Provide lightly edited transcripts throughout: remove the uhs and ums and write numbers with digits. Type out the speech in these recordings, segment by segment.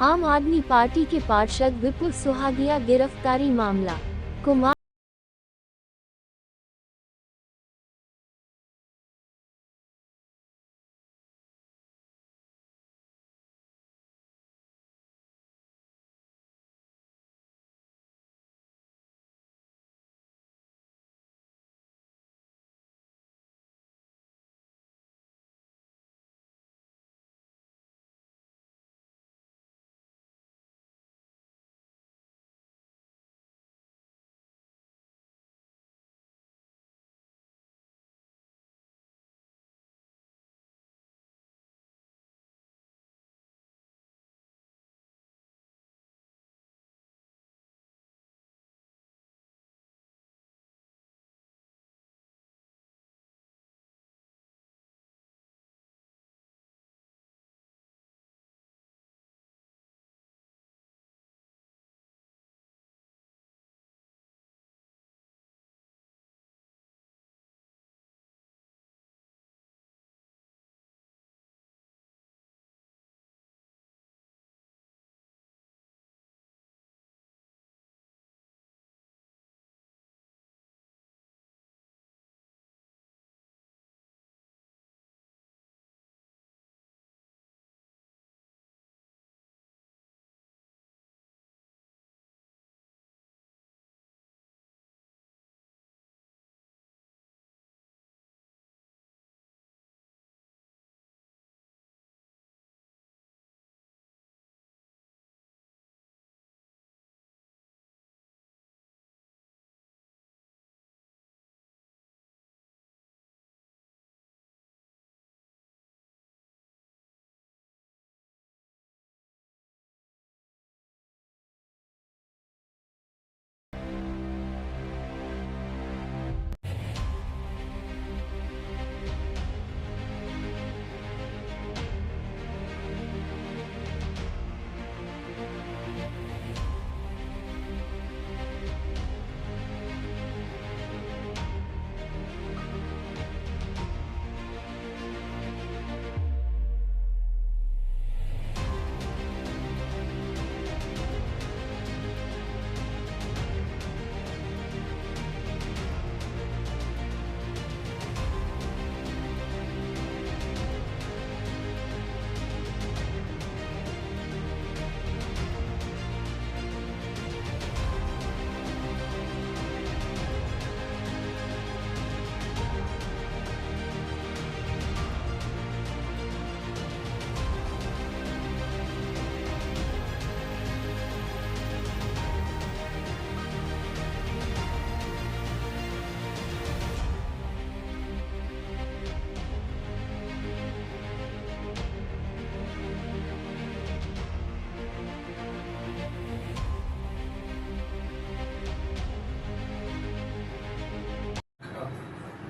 आम आदमी पार्टी के पार्षद विपुल सुहागिया गिरफ्तारी मामला। कुमार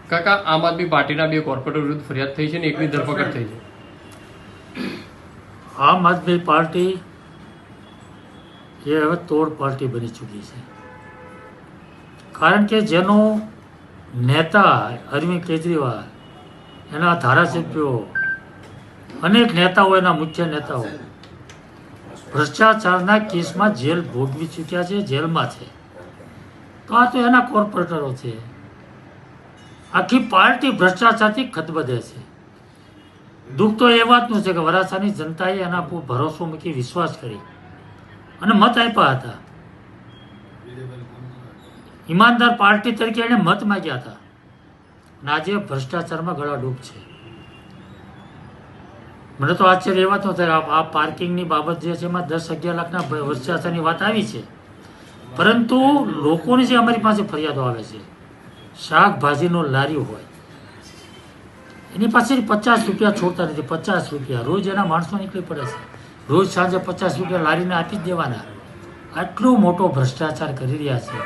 કાકા, આમ આદમી પાર્ટીના બે કોર્પોરેટર વિરુદ્ધ ફરિયાદ થઈ છે ને એકની ધરપકડ થઈ છે। આમ આદમી પાર્ટી એ હવે તોડ પાર્ટી બની ચૂકી છે, કારણ કે જેનો નેતા અરવિંદ કેજરીવાલ, એના ધારાસભ્યો, અનેક નેતાઓ, એના મુખ્ય નેતાઓ ભ્રષ્ટાચારના કેસમાં જેલ ભોગવી ચૂક્યા છે, જેલમાં છે। તો આ તો એના કોર્પોરેટરો છે। આખી પાર્ટી ભ્રષ્ટાચારથી ખતબદે છે। દુઃખ તો એ વાતનું છે કે વરાછાની જનતાએ એના પર ભરોસો મૂકી, વિશ્વાસ કરી અને મત આપ્યા હતા। ઈમાનદાર પાર્ટી તરીકે એને મત માંગ્યા હતા અને આજે ભ્રષ્ટાચારમાં ગળાડૂબ છે। મને તો આશ્ચર્ય એ વાત થાય, આ પાર્કિંગની બાબત જે છે એમાં 10-11 લાખના ભ્રષ્ટાચારની વાત આવી છે, પરંતુ લોકોની જે અમારી પાસે ફરિયાદો આવે છે, શાકભાજીનો લારી હોય એની પાસે 50 રૂપિયા છોડતા નથી। 50 રૂપિયા રોજ એના માણસો નીકળી પડે છે, રોજ સાંજે 50 રૂપિયા લારીને આપી જ દેવાના। આટલો મોટો ભ્રષ્ટાચાર કરી રહ્યા છે,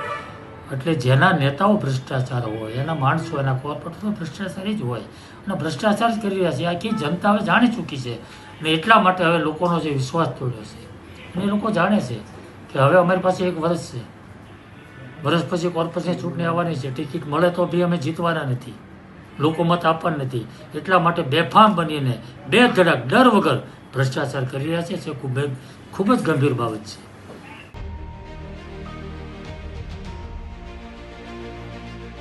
એટલે જેના નેતાઓ ભ્રષ્ટાચાર હોય, એના માણસો, એના કોર્પોરેટરો ભ્રષ્ટાચારી જ હોય અને ભ્રષ્ટાચાર જ કરી રહ્યા છે। આખી જનતા હવે જાણી ચૂકી છે અને એટલા માટે હવે લોકોનો જે વિશ્વાસ તોડ્યો છે અને એ લોકો જાણે છે કે હવે અમારી પાસે 1 વર્ષ છે, વર્ષ પછી કોર્પોરેશનની ચૂંટણી આવવાની છે, ટિકિટ મળે તો બી અમે જીતવાના નથી, લોકો મત આપવાના નથી। એટલા માટે બેફામ બનીને બે ધડક ડર વગર ભ્રષ્ટાચાર કરી રહ્યા છે, ખૂબ ખૂબ જ ગંભીર બાબત છે.